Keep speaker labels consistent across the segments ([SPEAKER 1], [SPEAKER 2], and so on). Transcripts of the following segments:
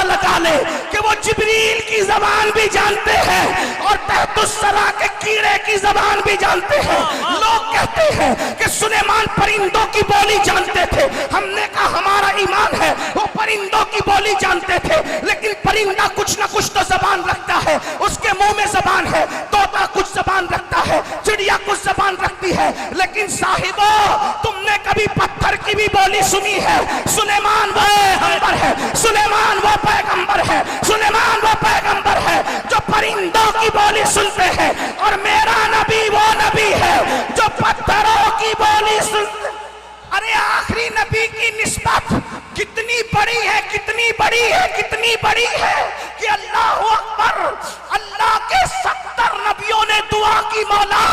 [SPEAKER 1] اندازہ لگا لے کہ وہ جبریل کی زبان بھی جانتے ہیں اور تحت الثری کے کیڑے کی زبان بھی جانتے ہیں. لوگ کہتے ہیں کہ سلیمان پرندوں کی بولی جانتے تھے. ہم نے کہا ہمارا ایمان ہے وہ پرندوں کی بولی جانتے تھے، لیکن پرندہ کچھ نہ کچھ تو زبان رکھتا ہے، اس کے منہ میں زبان ہے. طوطا کچھ زبان رکھتا ہے، چڑیا کچھ زبان رکھتی ہے. لیکن صاحبو، تم نے کبھی پتھر کی بھی بولی سنی ہے؟ سلیمان وہ پیغمبر ہے، سلیمان وہ پیغمبر ہے، سلیمان وہ پیغمبر ہے جو پرندوں کی بولی سنتے ہیں. اور میرا نبی وہ نبی ہے جو پتھروں کی بولی سنتے. ارے آخری نبی کی نسبت کتنی بڑی ہے، کتنی بڑی ہے، کتنی بڑی ہے کہ اللہ اکبر، اللہ کے 70 نبیوں نے دعا کی، مولا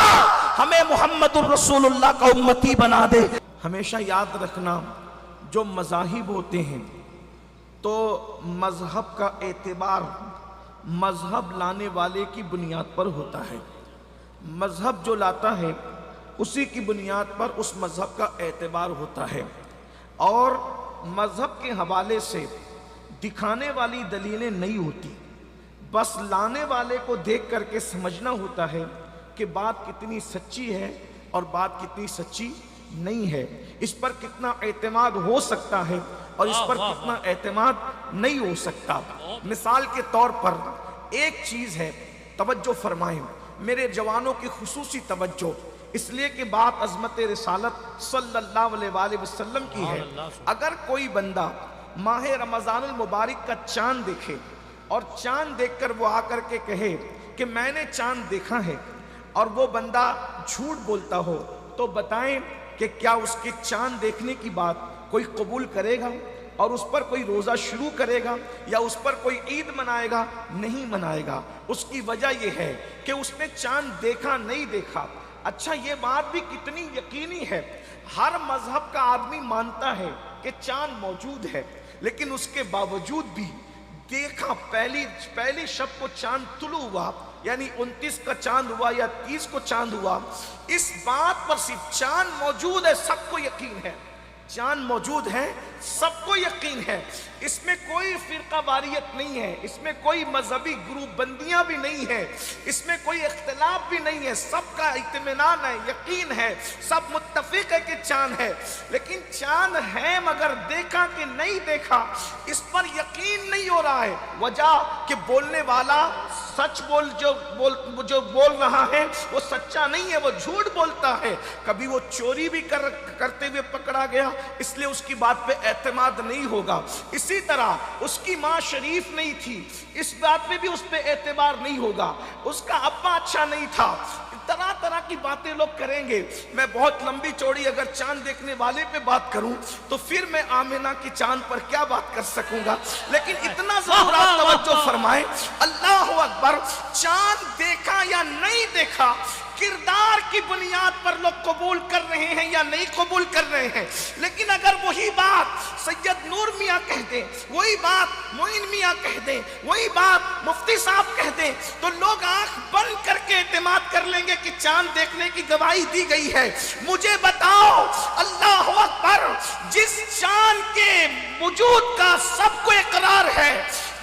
[SPEAKER 1] ہمیں محمد الرسول اللہ کا امتی بنا دے. ہمیشہ یاد رکھنا، جو مذاہب ہوتے ہیں تو مذہب کا اعتبار مذہب لانے والے کی بنیاد پر ہوتا ہے. مذہب جو لاتا ہے اسی کی بنیاد پر اس مذہب کا اعتبار ہوتا ہے، اور مذہب کے حوالے سے دکھانے والی دلیلیں نہیں ہوتی، بس لانے والے کو دیکھ کر کے سمجھنا ہوتا ہے کہ بات کتنی سچی ہے اور بات کتنی سچی نہیں ہے، اس پر کتنا اعتماد ہو سکتا ہے اور اس پر کتنا اعتماد نہیں ہو سکتا. مثال کے طور پر ایک چیز ہے، توجہ فرمائیں میرے جوانوں کی خصوصی توجہ، اس لیے کہ بات عظمت رسالت صلی اللہ علیہ وآلہ وسلم کی ہے. اگر کوئی بندہ ماہ رمضان المبارک کا چاند دیکھے اور چاند دیکھ کر وہ آ کر کے کہے کہ میں نے چاند دیکھا ہے، اور وہ بندہ جھوٹ بولتا ہو، تو بتائیں کہ کیا اس کے چاند دیکھنے کی بات کوئی قبول کرے گا اور اس پر کوئی روزہ شروع کرے گا یا اس پر کوئی عید منائے گا؟ نہیں منائے گا. اس کی وجہ یہ ہے کہ اس نے چاند دیکھا نہیں دیکھا. اچھا، یہ بات بھی کتنی یقینی ہے، ہر مذہب کا آدمی مانتا ہے کہ چاند موجود ہے، لیکن اس کے باوجود بھی دیکھا، پہلی شب کو چاند طلوع ہوا، یعنی 29 کا چاند ہوا یا 30 کو چاند ہوا، اس بات پر صرف چاند موجود ہے سب کو یقین ہے، چاند موجود ہے سب کو یقین ہے. اس میں کوئی فرقہ واریت نہیں ہے، اس میں کوئی مذہبی گروپ بندیاں بھی نہیں ہے، اس میں کوئی اختلاف بھی نہیں ہے، سب کا اطمینان ہے، یقین ہے، سب متفق ہے کہ چاند ہے. لیکن چاند ہے مگر دیکھا کہ نہیں دیکھا، اس پر یقین نہیں ہو رہا ہے. وجہ کہ بولنے والا سچ جو بول رہا ہے وہ سچا نہیں ہے، وہ جھوٹ بولتا ہے. کبھی وہ چوری بھی کرتے ہوئے پکڑا گیا، اس لیے اس کی بات پہ اعتماد نہیں ہوگا. اسی طرح اس کی ماں شریف نہیں تھی، اس بات پہ بھی اس پہ اعتبار نہیں ہوگا. اس کا ابا اچھا نہیں تھا. طرح طرح کی باتیں لوگ کریں گے. میں بہت لمبی چوڑی اگر چاند دیکھنے والے پہ بات کروں تو پھر میں آمنہ کی چاند پر کیا بات کر سکوں گا. لیکن اتنا ضرور آپ توجہ فرمائیں، اللہ اکبر، چاند دیکھا یا نہیں دیکھا کردار کی بنیاد پر لوگ قبول کر رہے ہیں یا نہیں قبول کر رہے ہیں. لیکن اگر وہی بات سید نور میاں کہہ دیں، وہی بات معین میاں کہہ دیں، وہی بات مفتی صاحب کہہ دیں، تو لوگ آنکھ بند کر کے اعتماد کر لیں گے کہ چاند دیکھنے کی گواہی دی گئی ہے. مجھے بتاؤ، اللہ اکبر، جس چاند کے وجود کا سب کو اقرار ہے،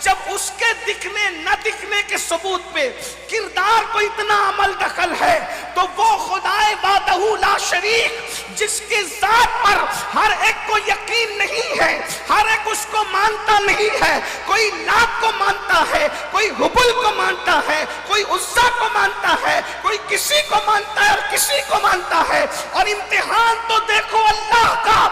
[SPEAKER 1] جب اس کے دکھنے نہ دکھنے کے ثبوت پہ کردار کو اتنا عمل دخل ہے، تو وہ خدائے وحدہ لا شریک جس کی ذات پر ہر ایک کو یقین نہیں ہے، ہر ایک اس کو مانتا نہیں ہے. کوئی لات کو مانتا ہے، کوئی حبل کو مانتا ہے، کوئی عزا کو مانتا ہے، کوئی کسی کو مانتا ہے اور کسی کو مانتا ہے. اور امتحان تو دیکھو اللہ کا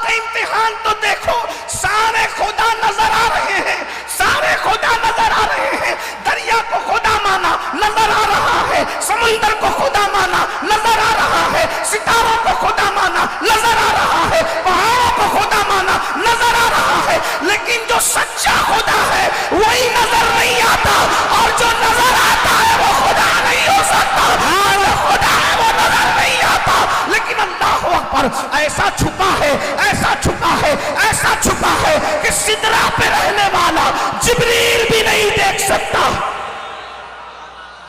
[SPEAKER 1] امتحان تو دیکھو. سارے خدا نظر آ رہے ہیں، سارے خدا نظر آ رہے ہیں. دریا کو خدا مانا نظر آ رہا ہے، سمندر کو خدا مانا نظر آ رہا ہے، ستاروں کو خدا مانا نظر آ رہا ہے، پہاڑوں کو خدا مانا نظر آ رہا ہے. لیکن جو سچا خدا ہے وہی نظر نہیں آتا، اور جو نظر آتا ہے وہ خدا نہیں ہو سکتا. جو خدا ہے وہ نظر نہیں آتا. لیکن اللہ اکبر، ایسا چھپا ہے، ایسا چھپا ہے، ایسا چھپا ہے کہ سدرہ پہ رہنے والا جبریل بھی نہیں دیکھ سکتا.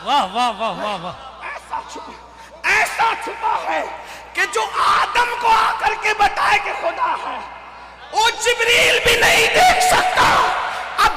[SPEAKER 2] واہ واہ واہ واہ واہ.
[SPEAKER 1] ایسا چھپا ہے کہ جو آدم کو آ کر کے بتائے کہ خدا ہے، وہ جبریل بھی نہیں دیکھ سکتا. اب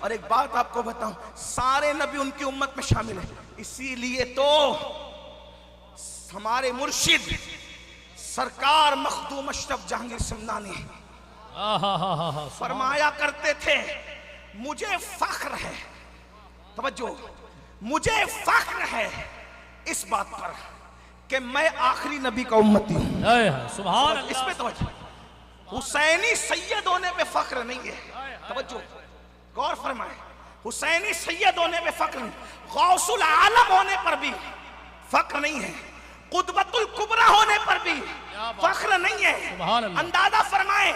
[SPEAKER 1] اور ایک بات آپ کو بتاؤں، سارے نبی ان کی امت میں شامل ہیں، اسی لیے تو ہمارے مرشد سرکار مخدوم اشرف جہانگیر سمنانی فرمایا کرتے تھے مجھے فخر ہے، توجہ، مجھے فخر ہے اس بات پر کہ میں آخری نبی کا امتی ہوں۔
[SPEAKER 2] سبحان
[SPEAKER 1] اس
[SPEAKER 2] اللہ،
[SPEAKER 1] پہ توجہ، حسینی سید ہونے پہ فخر نہیں ہے، توجہ غور فرمائیں، حسینی سید ہونے پہ فخر نہیں، غوث العالم ہونے پر بھی فخر نہیں ہے، قطبۃ الکبریٰ ہونے پر بھی فخر نہیں ہے۔
[SPEAKER 2] سبحان اللہ،
[SPEAKER 1] اندازہ فرمائیں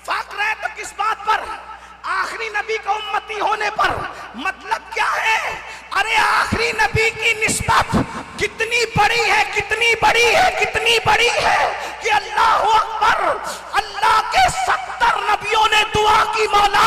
[SPEAKER 1] فخر ہے تو کس بات پر؟ آخری نبی کا امتی ہونے پر۔ مطلب کیا ہے؟ ارے آخری نبی کی نسبت کتنی بڑی ہے، کتنی بڑی ہے، کتنی بڑی ہے کہ اللہ اکبر، اللہ کے 70 نبیوں نے دعا کی مولا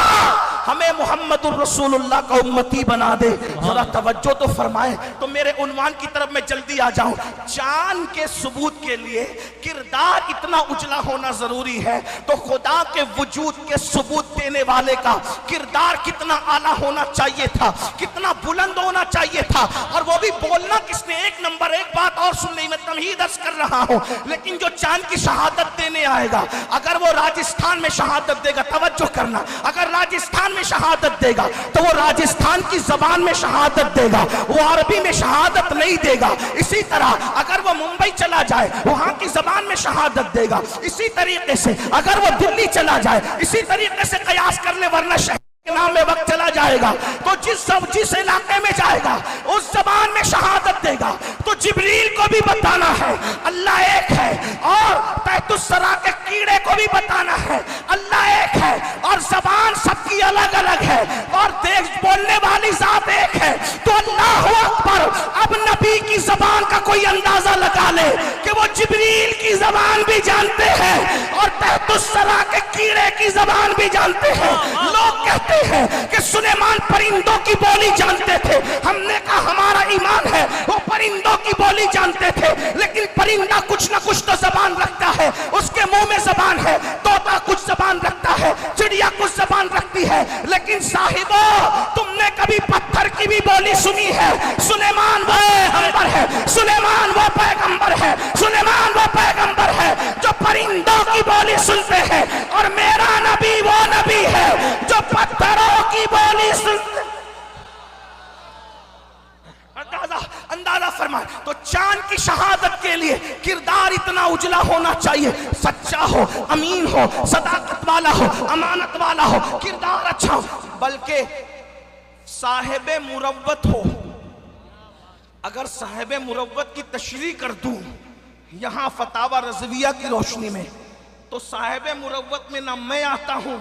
[SPEAKER 1] ہمیں محمد الرسول اللہ کا امتی بنا دے۔ ذرا توجہ تو فرمائیں۔ تو میرے عنوان کی طرف میں جلدی آ جاؤں۔ چاند کے ثبوت کے لیے کردار اتنا اجلا ہونا ضروری ہے، تو خدا کے وجود کے ثبوت دینے والے کا کردار کتنا اعلیٰ ہونا چاہیے تھا، کتنا بلند ہونا چاہیے تھا۔ اور وہ بھی بولنا کس نے؟ ایک نمبر، ایک بات اور سن لیں، میں تمہید عرض کر رہا ہوں، لیکن جو چاند کی شہادت دینے آئے گا، اگر وہ راجستھان میں شہادت دے گا، توجہ کرنا، اگر راجستھان میں شہادت دے گا تو وہ راجستھان کی زبان میں شہادت دے گا، وہ عربی میں شہادت نہیں دے گا۔ اسی طرح اگر وہ ممبئی چلا جائے وہاں کی زبان میں شہادت دے گا۔ اسی طریقے سے اگر وہ دلی چلا جائے، اسی طریقے سے قیاس کر لے، ورنہ شہر کے نام میں وقت چلا جائے گا تو جس علاقے میں جائے گا اس زبان میں شہادت دے گا۔ تو جبریل کو بھی بتانا ہے اللہ ایک ہے، اور تحت الثری کے کیڑے کو بھی بتانا ہے اللہ ایک ہے، اور زبان سب کی الگ الگ ہے، اور دیکھ بولنے والی ذات ایک ہے۔ تو اللہ اکبر، اب نبی کی زبان کا کوئی اندازہ لگا لے کہ وہ جبریل کی زبان بھی جانتے ہیں اور تحت الثری کے کیڑے کی زبان بھی جانتے ہیں۔ لوگ کہتے ہیں کہ سلیمان پرندوں کی بولی جانتے تھے، ہم نے کہا ہمارا ایمان ہے وہ پرندوں کی بولی جانتے تھے، لیکن پرندہ کچھ نہ کچھ تو زبان رکھتا ہے، اس کے منہ میں زبان ہے، طوطا کچھ زبان رکھتا ہے، چڑیا کچھ زبان رکھتی ہے، لیکن صاحبو تم نے کبھی پتھر کی بھی بولی سنی ہے؟ سلیمان وہ پیغمبر ہے، سلیمان وہ پیغمبر ہے، سلیمان وہ پیغمبر ہے جو پرندوں کی بولی سنتے ہیں، اور میرا نبی وہ نبی ہے جو پتھروں کی بولی سنتے ہیں۔ اندازہ فرمائے۔ تو چاند کی شہادت کے لیے کردار اتنا اجلا ہونا چاہیے، سچا ہو، امین ہو، صداقت والا ہو، امانت والا ہو، کردار اچھا ہو، بلکہ صاحب مروت ہو۔ اگر صاحب مروت کی تشریح کر دوں یہاں فتاوی رضویہ کی روشنی میں، تو صاحب مروت میں نہ میں آتا ہوں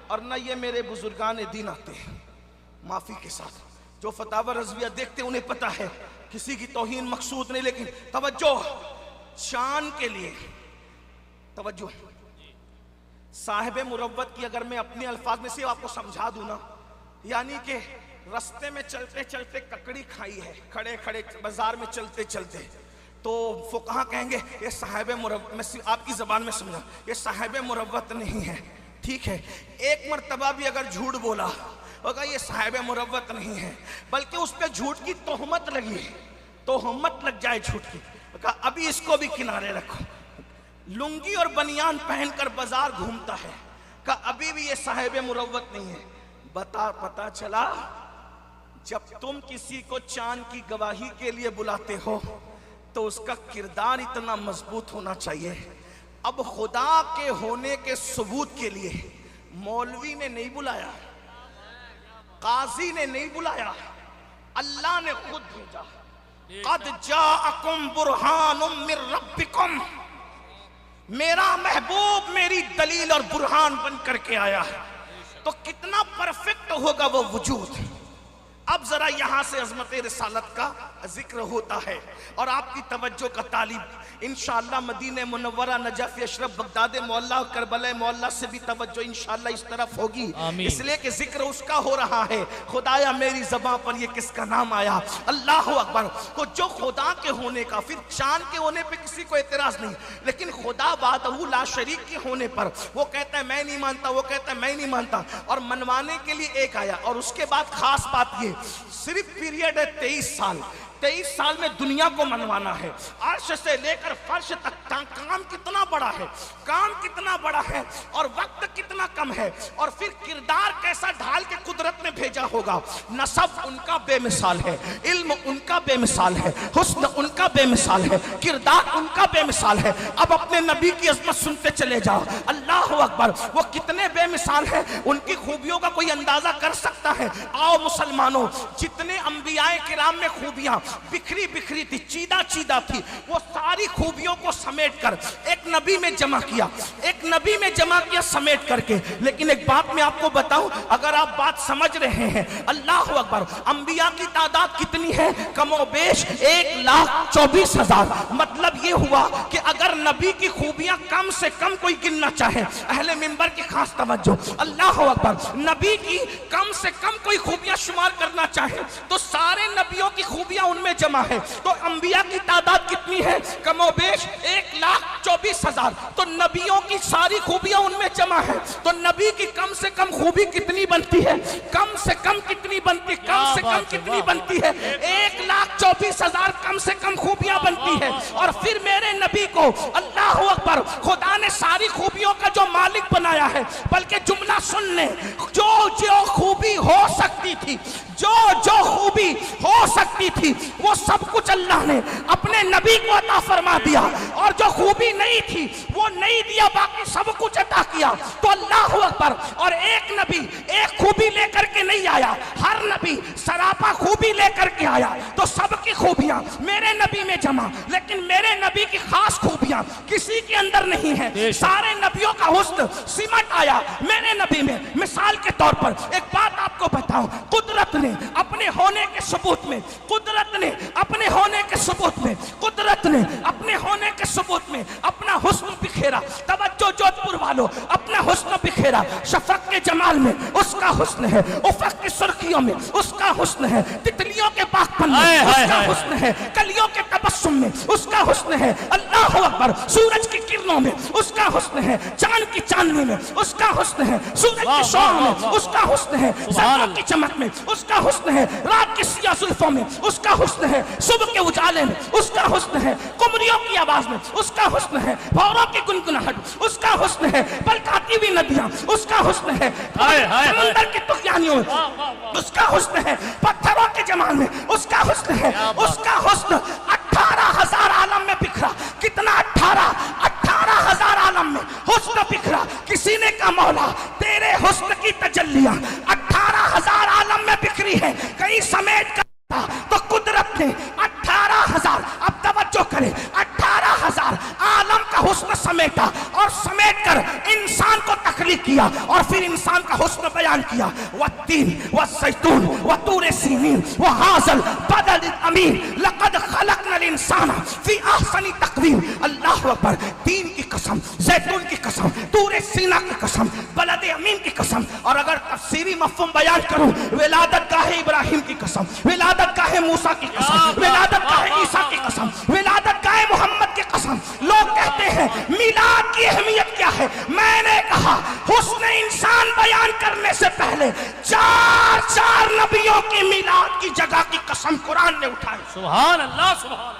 [SPEAKER 1] اور نہ یہ میرے بزرگان دین آتے ہیں، معافی کے ساتھ۔ جو فتاوی رضویہ دیکھتے انہیں پتہ ہے کسی کی توہین مقصود نہیں، لیکن توجہ، شان کے لیے توجہ، صاحب مروت کی اگر میں اپنے الفاظ میں سے آپ کو سمجھا دوں نا، یعنی کہ رستے میں چلتے چلتے ککڑی کھائی ہے، کھڑے کھڑے بازار میں چلتے چلتے، تو فقہا کہیں گے یہ صاحب مروت، میں آپ کی زبان میں سمجھا، یہ صاحب مروت نہیں ہے، ٹھیک ہے۔ ایک مرتبہ بھی اگر جھوٹ بولا ہوگا یہ صاحب مروت نہیں ہے، بلکہ اس پہ جھوٹ کی تہمت لگی ہے، تہمت لگ جائے جھوٹ کی، کہا ابھی اس کو بھی کنارے رکھو، لنگی اور بنیان پہن کر بازار گھومتا ہے، کہا ابھی بھی یہ صاحب مروت نہیں ہے۔ پتا چلا جب تم کسی کو چاند کی گواہی کے لیے بلاتے ہو تو اس کا کردار اتنا مضبوط ہونا چاہیے۔ اب خدا کے ہونے کے ثبوت کے لیے مولوی نے نہیں بلایا، قاضی نے نہیں بلایا، اللہ نے خود بھیجا۔ قد جاءکم برہان من ربکم، میرا محبوب میری دلیل اور برہان بن کر کے آیا ہے۔ تو کتنا پرفیکٹ ہوگا وہ وجود۔ اب ذرا یہاں سے عظمت رسالت کا ذکر ہوتا ہے اور آپ کی توجہ کا طالب انشاءاللہ مدینہ منورہ، نجف اشرف، بغداد معلیٰ، کربلا معلیٰ سے بھی توجہ انشاءاللہ اس طرف ہوگی، اس لیے کہ ذکر اس کا ہو رہا ہے۔ خدایا میری زبان پر یہ کس کا نام آیا؟ اللہ اکبر۔ کو جو خدا کے ہونے کا، پھر چاند کے ہونے پہ کسی کو اعتراض نہیں، لیکن خدا وحدہ لا شریک کے ہونے پر وہ کہتا ہے میں نہیں مانتا، وہ کہتا ہے میں نہیں مانتا، اور منوانے کے لیے ایک آیا۔ اور اس کے بعد خاص بات یہ، صرف پیریڈ ہے 23 سال، 23 سال میں دنیا کو منوانا ہے، عرش سے لے کر فرش تک۔ کام کتنا بڑا ہے، کام کتنا بڑا ہے، اور وقت کتنا کم ہے، اور پھر کردار کیسا ڈھال کے قدرت نے بھیجا ہوگا۔ نسب ان کا بے مثال ہے، علم ان کا بے مثال ہے، حسن ان کا بے مثال ہے، کردار ان کا بے مثال ہے۔ اب اپنے نبی کی عظمت سنتے چلے جاؤ، اللہ اکبر۔ وہ کتنے بے مثال ہیں، ان کی خوبیوں کا کوئی اندازہ کر سکتا ہے؟ آؤ مسلمانوں، جتنے انبیاء کرام میں خوبیاں بکھری بکھری تھی، چیدہ چیدہ تھی، وہ ساری خوبیوں کو سمیٹ کر ایک نبی میں جمع کیا، ایک نبی میں جمع کیا سمیٹ کر کے۔ لیکن ایک بات میں آپ کو بتاؤں، اگر آپ بات سمجھ رہے ہیں، اللہ اکبر، انبیاء کی تعداد کتنی ہے؟ کم و بیش 1,24,000۔ مطلب یہ ہوا کہ اگر نبی کی خوبیاں کم سے کم کوئی گننا چاہے، اہل منبر کی خاص توجہ، اللہ اکبر، نبی کی کم سے کم کوئی خوبیاں شمار کرنا چاہے تو سارے نبیوں کی خوبیاں ان میں جمع ہے۔ تو انبیاء کی تعداد کتنی ہے؟ کم و بیش 1,24,000۔ تو نبیوں کی ساری خوبیاں ان میں جمع ہے، تو نبی کی کم سے کم خوبی کتنی بنتی ہے؟ کم سے کم کتنی بنتی؟ کم سے کم کتنی بنتی ہے؟ 1,24,000 کم سے کم خوبیاں بنتی ہے۔ اور پھر میرے نبی کو اللہ اکبر خدا نے ساری خوبیوں کا جو مالک بنایا ہے، بلکہ جملہ سن لیں، جو جو خوبی ہو سکتی تھی، جو جو خوبی ہو سکتی تھی، وہ سب کچھ اللہ نے اپنے نبی کو عطا فرما دیا، اور جو خوبی نہیں تھی وہ نہیں دیا، باقی سب کچھ عطا کیا۔ تو اللہ اکبر۔ اور ایک نبی ایک خوبی لے کر کے نہیں آیا، ہر نبی سراپا خوبی لے کر کے آیا۔ تو سب کی خوبیاں میرے نبی میں جمع، لیکن میرے نبی کی خاص خوبیاں کسی کے اندر نہیں ہیں۔ سارے نبیوں کا حسن سمٹ آیا میرے نبی میں۔ مثال کے طور پر ایک بات آپ کو بتاؤں، قدرت نے اپنے ہونے کے ثبوت میں، قدرت نے اپنے ہونے کے ثبوت میں، قدرت نے اپنے ہونے کے ثبوت میں اپنا حسن بکھیرا۔ توجہ جودھ پور والوں، اپنا حسن بکھیرا۔ شفق کے جمال میں اس کا حسن ہے، افق کی سرخیوں میں اس کا حسن ہے، تتلیوں کے باغپن میں اس کا حسن ہے، کلیوں کے تبسم میں اس کا حسن ہے، اللہ اکبر، سورج کی کرنوں میں اس کا حسن ہے، چاند کی چاندنی میں اس کا حسن ہے، سورج کی شعاع میں اس کا حسن ہے، ستاروں کی چمک میں اس کا حسن ہے، رات کی سیاہ زلفوں میں اس کا حسن ہے، صبح کے اجالے میں اس کا حسن ہے، قمریوں کی آواز میں اس کا حسن ہے، بھوروں کی گنگناہٹ اس کا حسن ہے، بلکاتی ہوئی ندیاں اس کا حسن ہے، سمندر کی طغیانیوں میں اس کا حسن ہے، پتھروں کے جمال میں اس کا حسن ہے، اس کا حسن 18,000 عالم میں بکھرا۔ کتنا؟ 18,000 عالم میں حسن بکھرا۔ کسی نے کہا مولا تیرے حسن کی تجلیاں 18,000 عالم میں بکھری ہے، کہیں سمیٹ کر تو قدرت نے 18,000، اب توجہ کریں، 18,000 عالم کا حسن سمیٹا، اور سمیٹ کر انسان کو تخلیق کیا، اور پھر انسان کا حسن بیان کیا۔ والتین والزیتون وطور سینین وہذا البلد الامین لقد خلقنا الانسان فی احسن تقویم۔ اللہ اکبر، تین کی قسم، زیتون کی قسم، طور سینا کی قسم، بلد امین کی قسم، اور اگر تفسیری مفہوم بیان کروں، ولادت گاہ ابراہیم کی قسم، ولادت گاہ موسیٰ کی قسم، ولادت گاہ عیسیٰ کی قسم، ولادت گاہ محمد کی قسم۔ لوگ کہتے ہیں میلاد کی اہمیت کیا ہے؟ میں نے کہا حسن انسان بیان کرنے سے پہلے 4 نبیوں کی میلاد کی جگہ کی قسم قرآن نے اٹھائی۔
[SPEAKER 2] سبحان اللہ، سبحان اللہ۔